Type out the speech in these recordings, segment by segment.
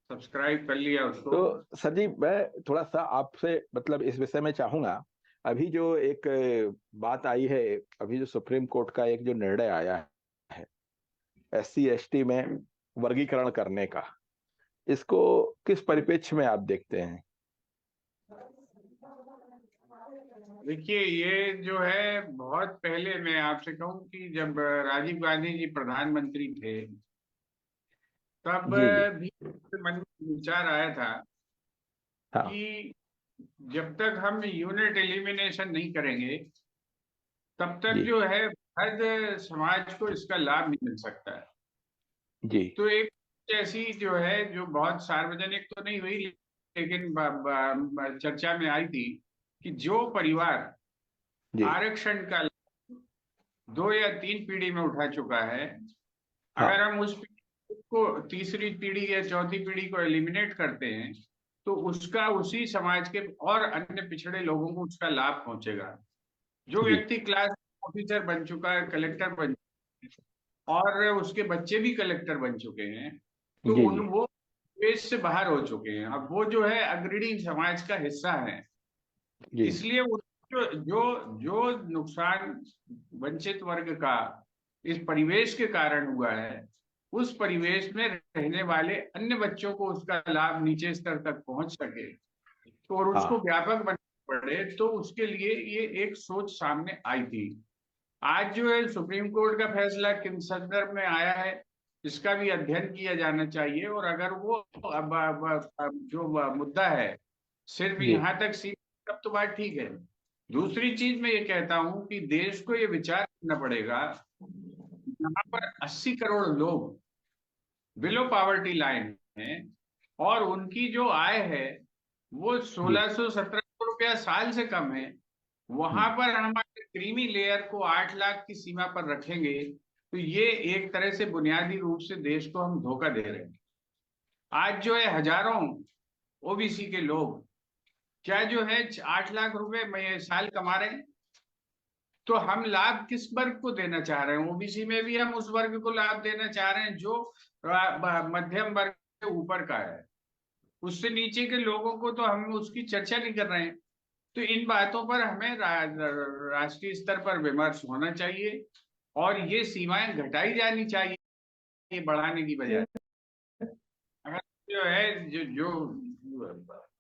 Subscribe कर लिया उसको। तो सर जी, मैं थोड़ा सा आपसे मतलब इस विषय में चाहूंगा। अभी जो एक बात आई है, अभी जो सुप्रीम कोर्ट का एक जो निर्णय आया है SC ST में वर्गीकरण करने का, इसको किस परिप्रेक्ष्य में आप देखते हैं? देखिए, ये जो है बहुत पहले, मैं आपसे कहूं कि जब राजीव गांधी जी प्रधानमंत्री थे, तब जी जी। भी मन में विचार आया था हाँ। कि जब तक हम यूनिट एलिमिनेशन नहीं करेंगे, तब तक जी जो है हर समाज को इसका लाभ नहीं मिल सकता है। जी। तो एक ऐसी जो है, जो बहुत सार्वजनिक तो नहीं हुई, लेकिन चर्चा में आई थी कि जो परिवार जी। आरक्षण का 2 या 3 पीढ़ी में उठा चुका है, अगर हाँ। हम उस पीढ़ी को, तीसरी पीढ़ी या चौथी पीढ़ी को एलिमिनेट करते हैं, तो उसका उसी समाज के और अन्य पिछड़े लोगों को उसका लाभ पहुंचेगा। जो जी व्यक्ति क्लास ऑफिसर बन चुका है, कलेक्टर बन चुका है, और उसके बच्चे भी कलेक्टर बन चुके हैं, तो जी। उन जी वो देश से बाहर हो चुके हैं, अब वो जो है अग्रणी समाज का हिस्सा है। जी। इसलिए जो जो जो नुकसान वंचित वर्ग का इस परिवेश के कारण हुआ है, उस परिवेश में रहने वाले अन्य बच्चों को उसका लाभ नीचे स्तर तक पहुंच सके, तो और उसको हाँ। व्यापक बनाना पड़े, तो उसके लिए ये एक सोच सामने आई थी। आज जो है सुप्रीम कोर्ट का फैसला किन संदर्भ में आया है, इसका भी अध्ययन किया जाना चाहिए। और अगर वो जो मुद्दा है सिर्फ जी यहाँ तक सीमित, तब तो बात ठीक है। दूसरी चीज मैं ये कहता हूँ कि देश को ये विचार करना पड़ेगा, यहाँ पर 80 करोड़ लोग बिलो पॉवर्टी लाइन है, और उनकी जो आय है वो जी। 1600-1700 रुपया साल से कम है। वहां हम्म। पर हमारे क्रीमी लेयर को 8 लाख की सीमा पर रखेंगे, तो ये एक तरह से बुनियादी रूप से देश को हम धोखा दे रहे हैं। आज जो है हजारों ओबीसी के लोग क्या जो है 8 लाख रुपए में साल कमा रहे हैं, तो हम लाभ किस वर्ग को देना चाह रहे हैं? ओबीसी में भी हम उस वर्ग को लाभ देना चाह रहे हैं जो मध्यम वर्ग के ऊपर का है, उससे नीचे के लोगों को तो हम उसकी चर्चा नहीं कर रहे हैं। तो इन बातों पर हमें राष्ट्रीय स्तर पर विमर्श होना चाहिए, और ये सीमाएं घटाई जानी चाहिए बढ़ाने की बजाय। अगर जो है जो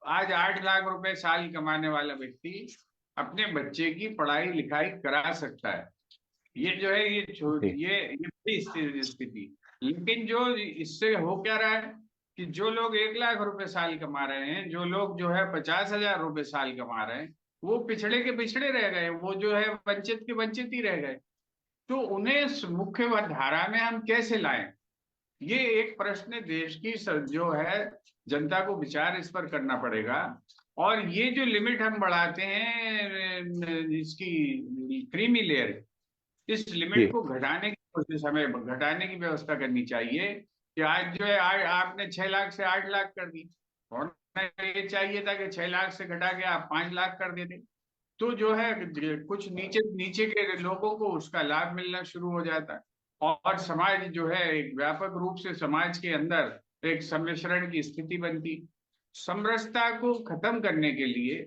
आज 8 लाख रुपए साल कमाने वाला व्यक्ति अपने बच्चे की पढ़ाई लिखाई करा सकता है, ये जो है जी। ये बड़ी स्थिति। लेकिन जो इससे हो क्या रहा है कि जो लोग 1 लाख रुपए साल कमा रहे हैं, जो लोग जो है 50,000 रुपए साल कमा रहे हैं, वो पिछड़े के पिछड़े रह गए, वो जो है वंचित के वंचित ही रह गए। तो उन्हें मुख्य धारा में हम कैसे लाएं? ये एक प्रश्न देश की जो है जनता को विचार इस पर करना पड़ेगा। और ये जो लिमिट हम बढ़ाते हैं इसकी क्रीमी लेयर, इस लिमिट जी को घटाने की कोशिश, हमें घटाने की व्यवस्था करनी चाहिए। कि आज जो है आपने 6 लाख से 8 लाख कर दी, और ये चाहिए था कि 6 लाख से घटा के आप 5 लाख कर देते, तो जो है कुछ नीचे नीचे के लोगों को उसका लाभ मिलना शुरू हो जाता है, और समाज जो है एक व्यापक रूप से समाज के अंदर एक सम्मिश्रण की स्थिति बनती। समरसता को खत्म करने के लिए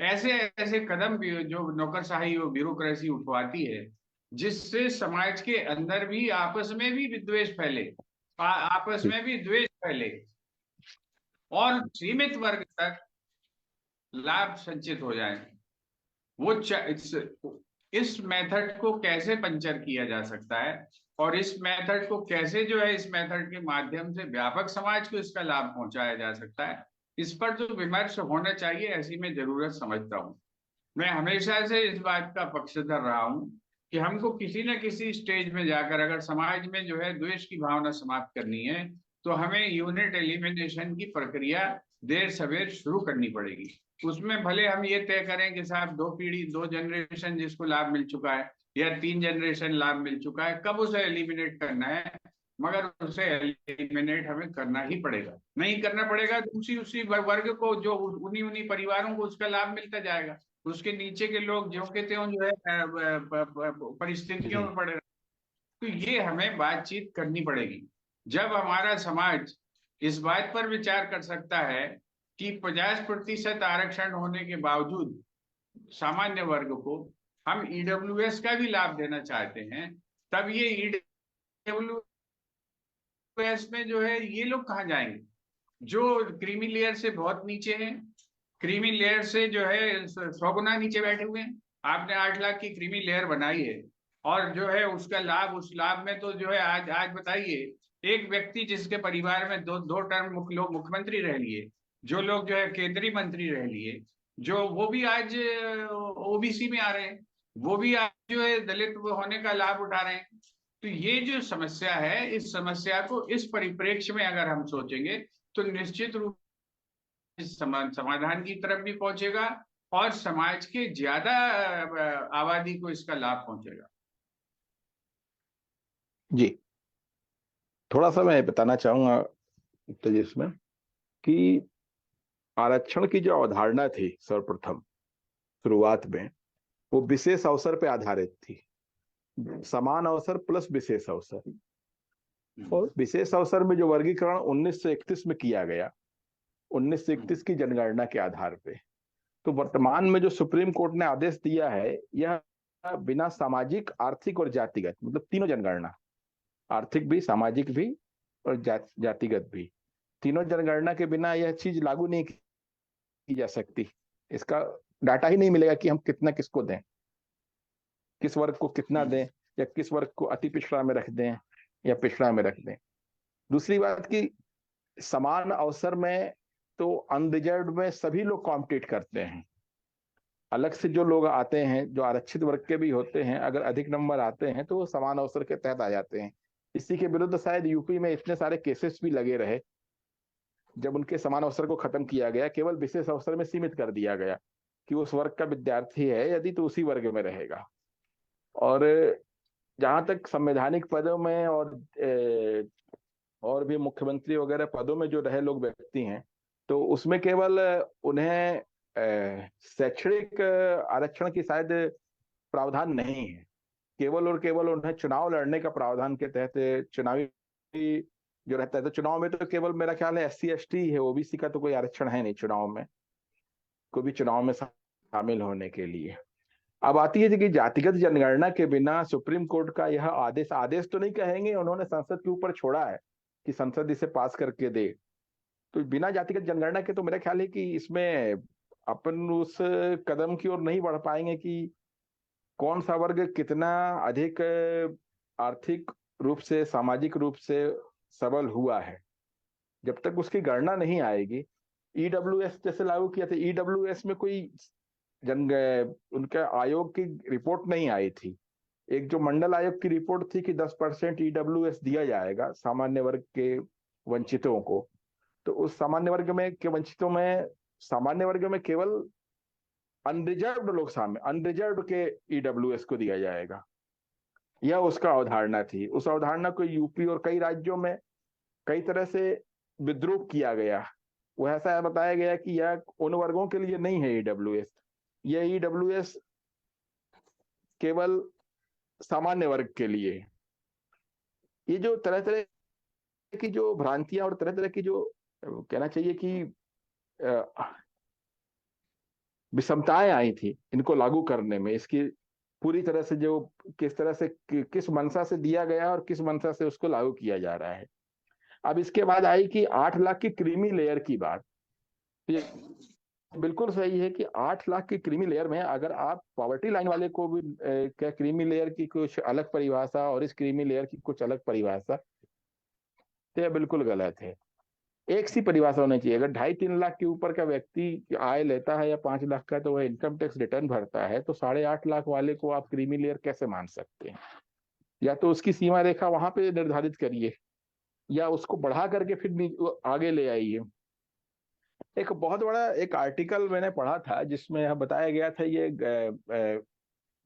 ऐसे ऐसे कदम भी जो नौकरशाही और ब्यूरोक्रेसी उठवाती है, जिससे समाज के अंदर भी आपस में भी विद्वेष फैले, आपस जी। में भी द्वेष फैले, और सीमित वर्ग तक लाभ संचित हो जाए। वो इस मेथड को कैसे पंचर किया जा सकता है, और इस मेथड को कैसे जो है इस मेथड के माध्यम से व्यापक समाज को इसका लाभ पहुंचाया जा सकता है, इस पर जो विमर्श होना चाहिए, ऐसी मैं जरूरत समझता हूँ। मैं हमेशा से इस बात का पक्षधर रहा हूँ कि हमको किसी न किसी स्टेज में जाकर अगर समाज में जो है द्वेष की भावना समाप्त करनी है, तो हमें यूनिट एलिमिनेशन की प्रक्रिया देर सवेर शुरू करनी पड़ेगी। उसमें भले हम ये तय करें कि साहब 2 पीढ़ी 2 जनरेशन जिसको लाभ मिल चुका है, या 3 जनरेशन लाभ मिल चुका है, कब उसे एलिमिनेट करना है, मगर उसे एलिमिनेट हमें करना ही पड़ेगा। नहीं करना पड़ेगा तो उसी उसी वर्ग को, जो उन्हीं उन्हीं परिवारों को उसका लाभ मिलता जाएगा, उसके नीचे के लोग ज्यों के त्यों जो है परिस्थितियों जी। में पड़े। तो ये हमें बातचीत करनी पड़ेगी। जब हमारा समाज इस बात पर विचार कर सकता है कि 50% आरक्षण होने के बावजूद सामान्य वर्ग को हम ईडब्ल्यूएस का भी लाभ देना चाहते हैं, तब ये ईडब्ल्यूएस में जो है ये लोग कहाँ जाएंगे जो क्रीमी लेयर से बहुत नीचे हैं, क्रीमी लेयर से जो है 100 गुना नीचे बैठे हुए हैं। आपने 8 लाख की क्रीमी लेयर बनाई है और जो है उसका लाभ, उस लाभ में तो जो है आज आज बताइए, एक व्यक्ति जिसके परिवार में दो टर्म लोग मुख्यमंत्री रह लिए, जो लोग जो है केंद्रीय मंत्री रह लिए, जो वो भी आज ओबीसी में आ रहे हैं, वो भी आज जो है दलित होने का लाभ उठा रहे हैं। तो ये जो समस्या है, इस समस्या को इस परिप्रेक्ष्य में अगर हम सोचेंगे तो निश्चित रूप समाधान की तरफ भी पहुंचेगा और समाज के ज्यादा आबादी को इसका लाभ पहुंचेगा। जी, थोड़ा सा मैं बताना चाहूंगा तो जिसमें कि आरक्षण की जो अवधारणा थी सर्वप्रथम शुरुआत में, वो विशेष अवसर पे आधारित थी। समान अवसर प्लस विशेष अवसर। और विशेष अवसर में जो वर्गीकरण 1931 में किया गया, 1931 की जनगणना के आधार पे, तो वर्तमान में जो सुप्रीम कोर्ट ने आदेश दिया है, यह बिना सामाजिक, आर्थिक और जातिगत, मतलब तीनों जनगणना, आर्थिक भी, सामाजिक भी और जातिगत भी, तीनों जनगणना के बिना यह चीज लागू नहीं की जा सकती। इसका डाटा ही नहीं मिलेगा कि हम कितना किसको दें, किस वर्ग को कितना दें, या किस वर्ग को अति पिछड़ा में रख दें या पिछड़ा में रख दें। दूसरी बात कि समान अवसर में तो अनरिजर्व्ड में सभी लोग कॉम्पिट करते हैं। अलग से जो लोग आते हैं, जो आरक्षित वर्ग के भी होते हैं, अगर अधिक नंबर आते हैं तो वो समान अवसर के तहत आ जाते हैं। इसी के विरुद्ध शायद यूपी में इतने सारे केसेस भी लगे रहे, जब उनके समान अवसर को खत्म किया गया, केवल विशेष अवसर में सीमित कर दिया गया कि उस वर्ग का विद्यार्थी है यदि तो उसी वर्ग में रहेगा। और जहां तक संवैधानिक पदों में और भी मुख्यमंत्री वगैरह पदों में जो रहे लोग व्यक्ति हैं, तो उसमें केवल उन्हें शैक्षणिक आरक्षण की शायद प्रावधान नहीं है। केवल और केवल उन्हें चुनाव लड़ने का प्रावधान के तहत चुनावी जो रहता है, तो चुनाव में तो केवल मेरा ख्याल है SC ST है, ओबीसी का तो कोई आरक्षण है नहीं चुनाव में, कोई भी चुनाव में शामिल होने के लिए। अब आती है कि जातिगत जनगणना के बिना सुप्रीम कोर्ट का यह आदेश, आदेश तो नहीं कहेंगे, उन्होंने संसद के ऊपर छोड़ा है कि संसद इसे पास करके दे। तो बिना जातिगत जनगणना के तो मेरा ख्याल है कि इसमें अपन उस कदम की ओर नहीं बढ़ पाएंगे कि कौन सा वर्ग कितना अधिक आर्थिक रूप से, सामाजिक रूप से सबल हुआ है। जब तक उसकी गणना नहीं आएगी, ईडब्ल्यूएस जैसे लागू किया था, ईडब्ल्यूएस में कोई उनका आयोग की रिपोर्ट नहीं आई थी। एक जो मंडल आयोग की रिपोर्ट थी कि 10% ईडब्ल्यूएस दिया जाएगा सामान्य वर्ग के वंचितों को, तो उस सामान्य वर्ग में के वंचितों में, सामान्य वर्ग में केवल अनरिजर्व्ड लोग शामिल, अनरिजर्व्ड के ईडब्ल्यूएस को दिया जाएगा, यह उसका अवधारणा थी। उस अवधारणा को यूपी और कई राज्यों में कई तरह से विद्रूप किया गया। वो ऐसा बताया गया कि यह उन वर्गों के लिए नहीं है ईडब्ल्यूएस, यह ईडब्ल्यूएस केवल सामान्य वर्ग के लिए। ये जो तरह तरह की जो भ्रांतियां और तरह तरह की जो कहना चाहिए कि विषमताएं आई थी इनको लागू करने में, इसकी पूरी तरह से जो किस तरह से किस मंशा से दिया गया और किस मंशा से उसको लागू किया जा रहा है। अब इसके बाद आई कि 8 लाख की क्रीमी लेयर की बात। ये बिल्कुल सही है कि 8 लाख की क्रीमी लेयर में अगर आप पॉवर्टी लाइन वाले को भी क्या क्रीमी लेयर की कुछ अलग परिभाषा और इस क्रीमी लेयर की कुछ अलग परिभाषा, तो यह बिल्कुल गलत है। एक सी परिभाषा होनी चाहिए। अगर 2.5-3 लाख के ऊपर का व्यक्ति आय लेता है या 5 लाख का, तो वह इनकम टैक्स रिटर्न भरता है, तो 8.5 लाख वाले को आप क्रीमी लेयर कैसे मान सकते हैं? या तो उसकी सीमा रेखा वहां पे निर्धारित करिए या उसको बढ़ा करके फिर आगे ले आइए। एक बहुत बड़ा एक आर्टिकल मैंने पढ़ा था जिसमें यह बताया गया था, ये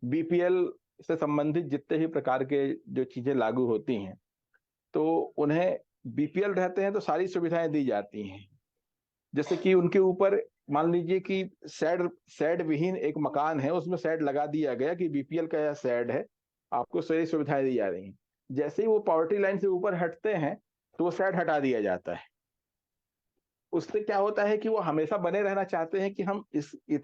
बीपीएल से संबंधित जितने ही प्रकार के जो चीजें लागू होती हैं, तो उन्हें बीपीएल रहते हैं तो सारी सुविधाएं दी जाती हैं। जैसे कि उनके ऊपर मान लीजिए कि शेड विहीन एक मकान है, उसमें शेड लगा दिया गया कि बीपीएल का यह शेड है, आपको सारी सुविधाएं दी जा रही हैं। जैसे ही वो पॉवर्टी लाइन से ऊपर हटते हैं तो वो शेड हटा दिया जाता है। उससे क्या होता है कि वो हमेशा बने रहना चाहते हैं कि हम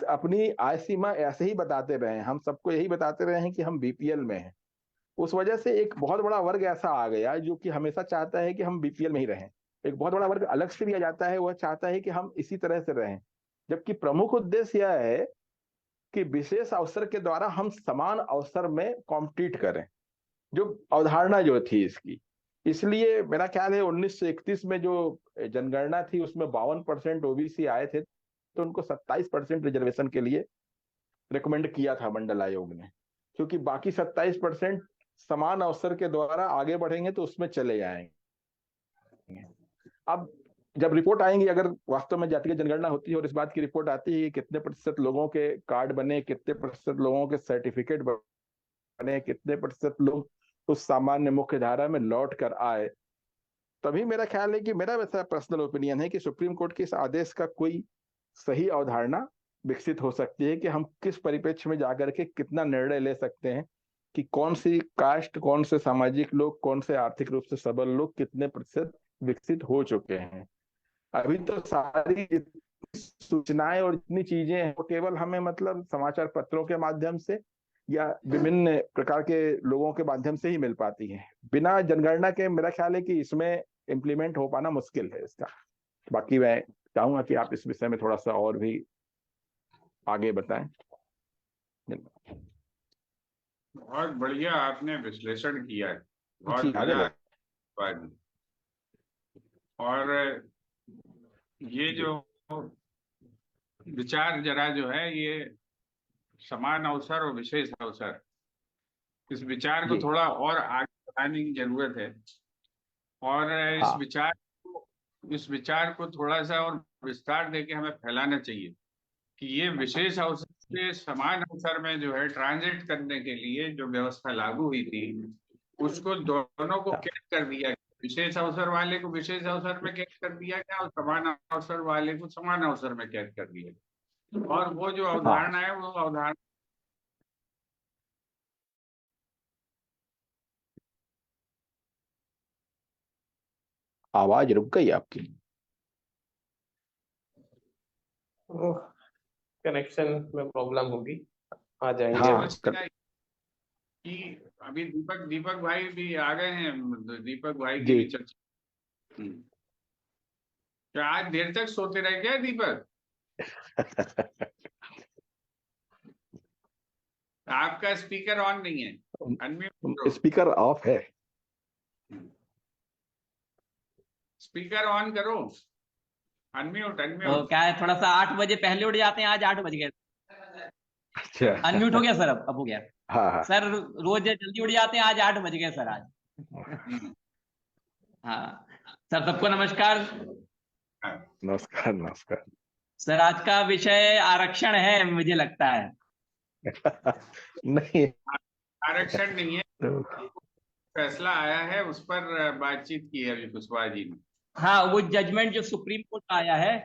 अपनी आय सीमा ऐसे ही बताते रहे, हम सबको यही बताते रहे हैं कि हम बीपीएल में हैं। उस वजह से एक बहुत बड़ा वर्ग ऐसा आ गया जो कि हमेशा चाहता है कि हम बीपीएल में ही रहें। एक बहुत बड़ा वर्ग अलग से भी आ जाता है, वह चाहता है कि हम इसी तरह से रहें, जबकि प्रमुख उद्देश्य यह है कि विशेष अवसर के द्वारा हम समान अवसर में कॉम्पीट करें, जो अवधारणा जो थी इसकी। इसलिए मेरा ख्याल है 1931 में जो जनगणना थी उसमें 52% ओबीसी आए थे, तो उनको 27% रिजर्वेशन के लिए रिकमेंड किया था मंडल आयोग ने, क्योंकि बाकी 27% समान अवसर के द्वारा आगे बढ़ेंगे तो उसमें चले जाएंगे। अब जब रिपोर्ट आएंगी, अगर वास्तव में जातीय जनगणना होती है और इस बात की रिपोर्ट आती है कि कितने प्रतिशत लोगों के कार्ड बने, कितने प्रतिशत लोगों के सर्टिफिकेट बने, कितने प्रतिशत लोग उस सामान्य मुख्य धारा में लौट कर आए, तभी मेरा ख्याल है कि मेरा वैसा पर्सनल ओपिनियन है कि सुप्रीम कोर्ट के इस आदेश का कोई सही अवधारणा विकसित हो सकती है कि हम किस परिप्रेक्ष्य में जाकर के कितना निर्णय ले सकते हैं कि कौन सी कास्ट, कौन से सामाजिक लोग, कौन से आर्थिक रूप से सबल लोग कितने प्रतिशत विकसित हो चुके हैं। अभी तो सारी सूचनाएं और इतनी चीजें हैं, वो केवल हमें मतलब समाचार पत्रों के माध्यम से या विभिन्न प्रकार के लोगों के माध्यम से ही मिल पाती है। बिना जनगणना के मेरा ख्याल है कि इसमें इम्प्लीमेंट हो पाना मुश्किल है इसका। बाकी मैं चाहूंगा कि आप इस विषय में थोड़ा सा और भी आगे बताएं। बहुत बढ़िया आपने विश्लेषण किया है, बहुत जी, आगे मजा बढ़। आया। और ये जी जो विचार जरा जो है, ये समान अवसर और विशेष अवसर, इस विचार को जी। थोड़ा और आगे बढ़ाने की जरूरत है। और हाँ इस विचार को थोड़ा सा और विस्तार देके हमें फैलाना चाहिए कि ये विशेष अवसर से समान अवसर में जो है ट्रांजिट करने के लिए जो व्यवस्था लागू हुई थी, उसको दोनों को कैद कर दिया गया। विशेष अवसर वाले को विशेष अवसर में कैद कर दिया गया और समान अवसर वाले को समान अवसर में कैद कर दिया गया। और वो जो हाँ, अवधारणा है, वो अवधारणा आवाज रुक गई आपकी। कनेक्शन में प्रॉब्लम होगी, आ जाएंगे। हाँ समस्या कि अभी दीपक दीपक भाई भी आ गए हैं, दीपक भाई की जी। भी चर्चा। क्या आज देर तक सोते रहे क्या दीपक? आपका स्पीकर ऑन नहीं है, अनम्यूट करो। स्पीकर ऑफ है। स्पीकर ऑन करो, अनम्यूट तो अनम्यूट। क्या है, थोड़ा सा 8 बजे पहले उठ जाते हैं, आज 8 बज गए। अच्छा, अनम्यूट हो गया सर, अब हो गया। हाँ हाँ। सर रोज जल्दी उठ जाते हैं, आज 8 बज गए सर आज। हाँ सर, सबको नमस्कार। नमस्कार नमस्कार। सर आज का विषय आरक्षण है, मुझे लगता है। नहीं, आरक्षण नहीं है, फैसला आया है, उस पर बातचीत की है अभी कुशवाहा जी ने। हाँ, वो जजमेंट जो सुप्रीम कोर्ट का आया है